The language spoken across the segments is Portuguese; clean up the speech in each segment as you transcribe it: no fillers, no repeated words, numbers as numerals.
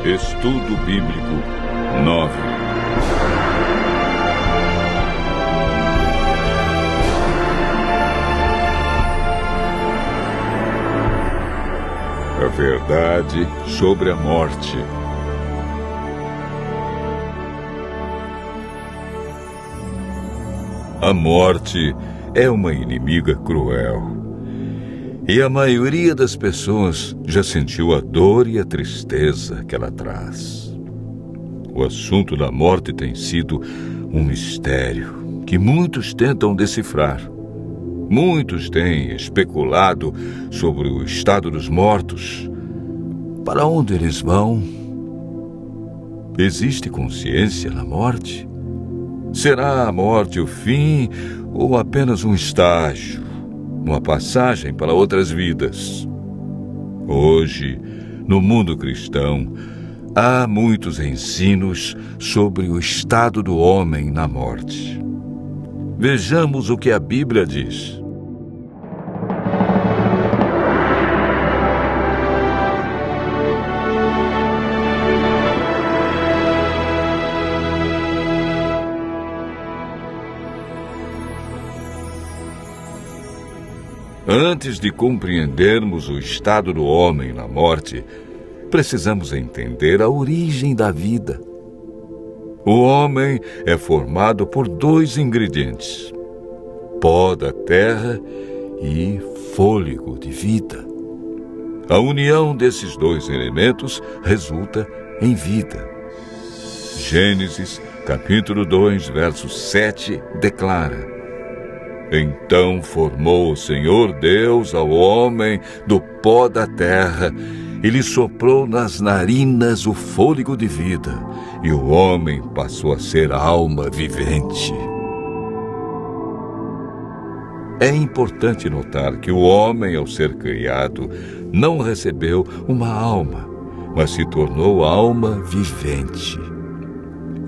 Estudo Bíblico 9. A verdade sobre a morte. A morte é uma inimiga cruel. E a maioria das pessoas já sentiu a dor e a tristeza que ela traz. O assunto da morte tem sido um mistério que muitos tentam decifrar. Muitos têm especulado sobre o estado dos mortos. Para onde eles vão? Existe consciência na morte? Será a morte o fim ou apenas um estágio? Uma passagem para outras vidas? Hoje, no mundo cristão, há muitos ensinos sobre o estado do homem na morte. Vejamos o que a Bíblia diz. Antes de compreendermos o estado do homem na morte, precisamos entender a origem da vida. O homem é formado por dois ingredientes: pó da terra e fôlego de vida. A união desses dois elementos resulta em vida. Gênesis, capítulo 2, verso 7, declara: Então formou o Senhor Deus ao homem do pó da terra e lhe soprou nas narinas o fôlego de vida, e o homem passou a ser alma vivente. É importante notar que o homem, ao ser criado, não recebeu uma alma, mas se tornou alma vivente.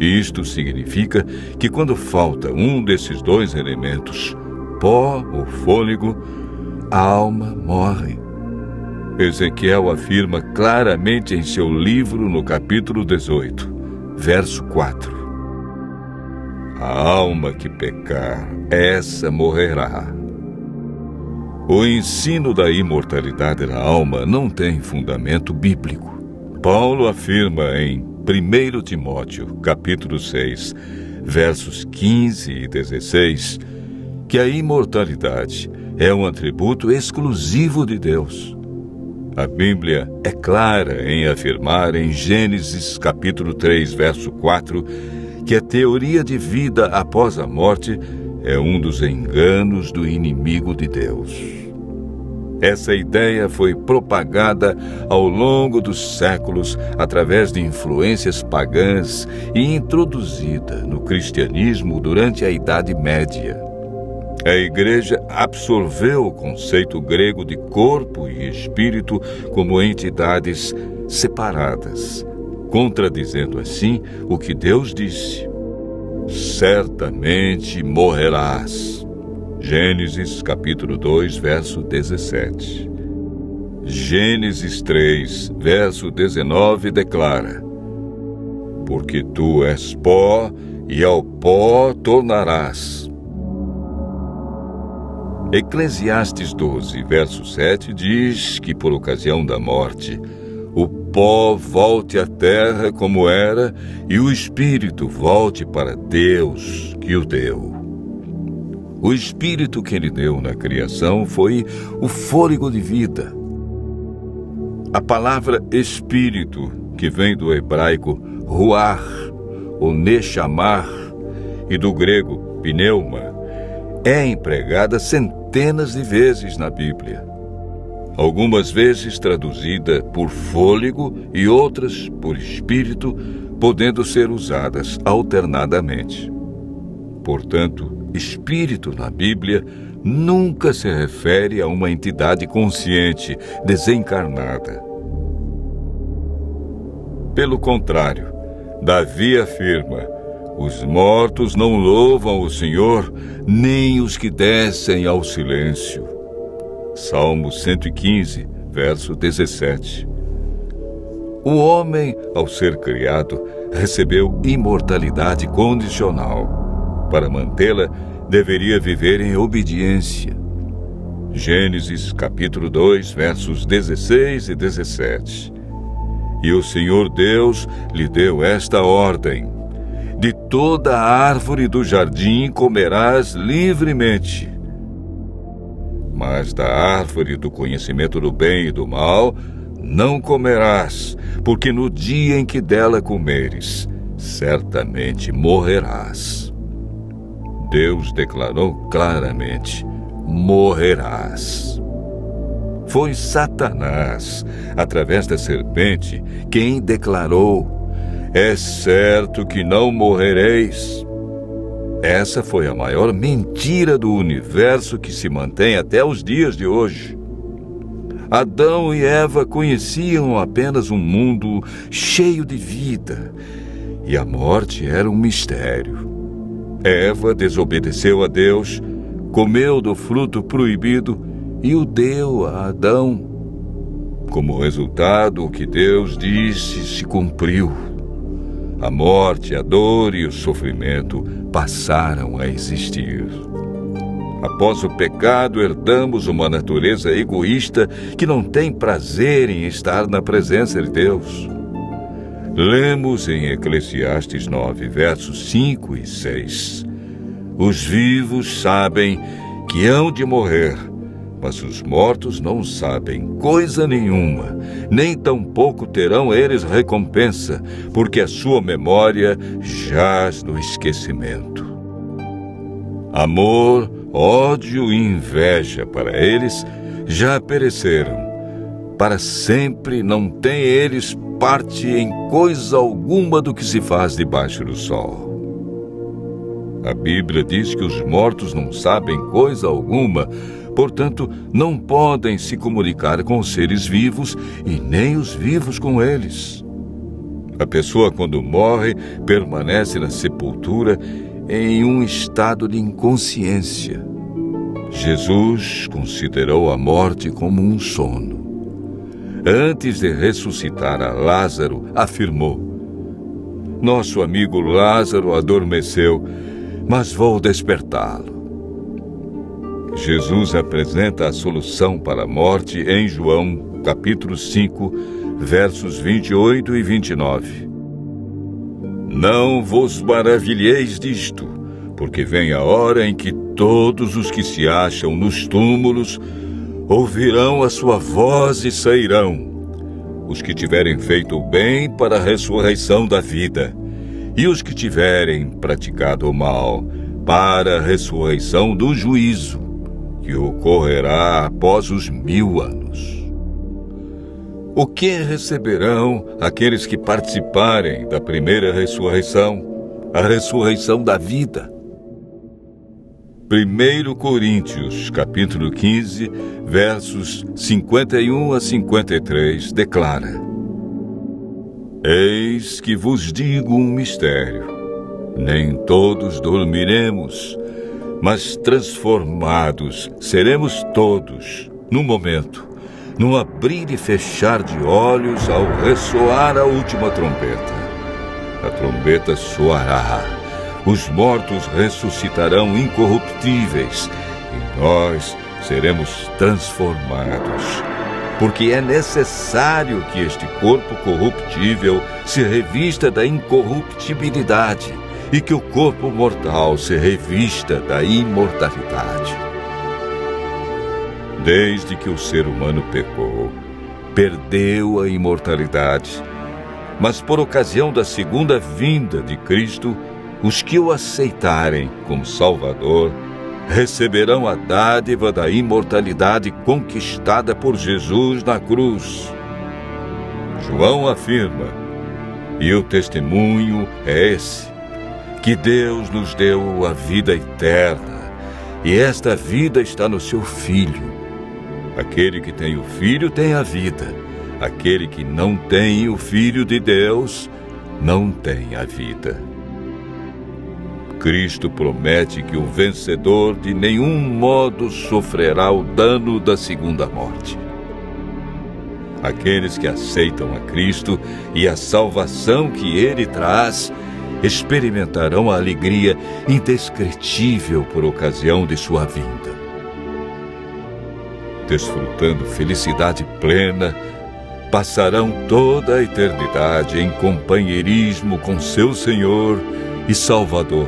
Isto significa que quando falta um desses dois elementos, pó ou fôlego, a alma morre. Ezequiel afirma claramente em seu livro no capítulo 18, verso 4. A alma que pecar, essa morrerá. O ensino da imortalidade da alma não tem fundamento bíblico. Paulo afirma em 1 Timóteo, capítulo 6, versos 15 e 16, que a imortalidade é um atributo exclusivo de Deus. A Bíblia é clara em afirmar em Gênesis capítulo 3, verso 4, que a teoria de vida após a morte é um dos enganos do inimigo de Deus. Essa ideia foi propagada ao longo dos séculos através de influências pagãs e introduzida no cristianismo durante a Idade Média. A Igreja absorveu o conceito grego de corpo e espírito como entidades separadas, contradizendo assim o que Deus disse: certamente morrerás. Gênesis capítulo 2, verso 17. Gênesis 3, verso 19 declara: porque tu és pó e ao pó tornarás. Eclesiastes 12, verso 7 diz que por ocasião da morte, o pó volte à terra como era e o espírito volte para Deus que o deu. O espírito que ele deu na criação foi o fôlego de vida. A palavra espírito, que vem do hebraico ruach, ou nechamar, e do grego pneuma, é empregada centenas de vezes na Bíblia. Algumas vezes traduzida por fôlego e outras por espírito, podendo ser usadas alternadamente. Portanto, espírito na Bíblia nunca se refere a uma entidade consciente, desencarnada. Pelo contrário, Davi afirma: os mortos não louvam o Senhor, nem os que descem ao silêncio. Salmo 115, verso 17. O homem, ao ser criado, recebeu imortalidade condicional. Para mantê-la, deveria viver em obediência. Gênesis capítulo 2, versos 16 e 17. E o Senhor Deus lhe deu esta ordem: de toda a árvore do jardim comerás livremente, mas da árvore do conhecimento do bem e do mal não comerás, porque no dia em que dela comeres, certamente morrerás. Deus declarou claramente: morrerás. Foi Satanás, através da serpente, quem declarou: é certo que não morrereis. Essa foi a maior mentira do universo que se mantém até os dias de hoje. Adão e Eva conheciam apenas um mundo cheio de vida, e a morte era um mistério. Eva desobedeceu a Deus, comeu do fruto proibido e o deu a Adão. Como resultado, o que Deus disse se cumpriu. A morte, a dor e o sofrimento passaram a existir. Após o pecado, herdamos uma natureza egoísta que não tem prazer em estar na presença de Deus. Lemos em Eclesiastes 9, versos 5 e 6. Os vivos sabem que hão de morrer, mas os mortos não sabem coisa nenhuma, nem tampouco terão eles recompensa, porque a sua memória jaz no esquecimento. Amor, ódio e inveja para eles já pereceram. Para sempre não têm eles parte em coisa alguma do que se faz debaixo do sol. A Bíblia diz que os mortos não sabem coisa alguma, portanto, não podem se comunicar com os seres vivos e nem os vivos com eles. A pessoa, quando morre, permanece na sepultura em um estado de inconsciência. Jesus considerou a morte como um sono. Antes de ressuscitar a Lázaro, afirmou: nosso amigo Lázaro adormeceu, mas vou despertá-lo. Jesus apresenta a solução para a morte em João, capítulo 5, versos 28 e 29. Não vos maravilheis disto, porque vem a hora em que todos os que se acham nos túmulos ouvirão a sua voz e sairão. Os que tiverem feito o bem para a ressurreição da vida, e os que tiverem praticado o mal para a ressurreição do juízo, que ocorrerá após os 1000 anos. O que receberão aqueles que participarem da primeira ressurreição, a ressurreição da vida? 1 Coríntios, capítulo 15, versos 51 a 53, declara: eis que vos digo um mistério. Nem todos dormiremos, mas transformados seremos todos, num momento, num abrir e fechar de olhos, ao ressoar a última trombeta. A trombeta soará, os mortos ressuscitarão incorruptíveis, e nós seremos transformados. Porque é necessário que este corpo corruptível se revista da incorruptibilidade, e que o corpo mortal se revista da imortalidade. Desde que o ser humano pecou, perdeu a imortalidade, mas por ocasião da segunda vinda de Cristo, os que o aceitarem como Salvador receberão a dádiva da imortalidade conquistada por Jesus na cruz. João afirma, e o testemunho é esse, que Deus nos deu a vida eterna, e esta vida está no seu Filho. Aquele que tem o Filho tem a vida. Aquele que não tem o Filho de Deus não tem a vida. Cristo promete que o vencedor de nenhum modo sofrerá o dano da segunda morte. Aqueles que aceitam a Cristo e a salvação que Ele traz experimentarão a alegria indescritível por ocasião de sua vinda. Desfrutando felicidade plena, passarão toda a eternidade em companheirismo com seu Senhor e Salvador.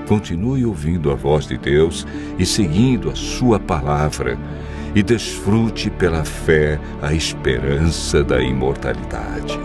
Continue ouvindo a voz de Deus e seguindo a sua palavra, e desfrute pela fé a esperança da imortalidade.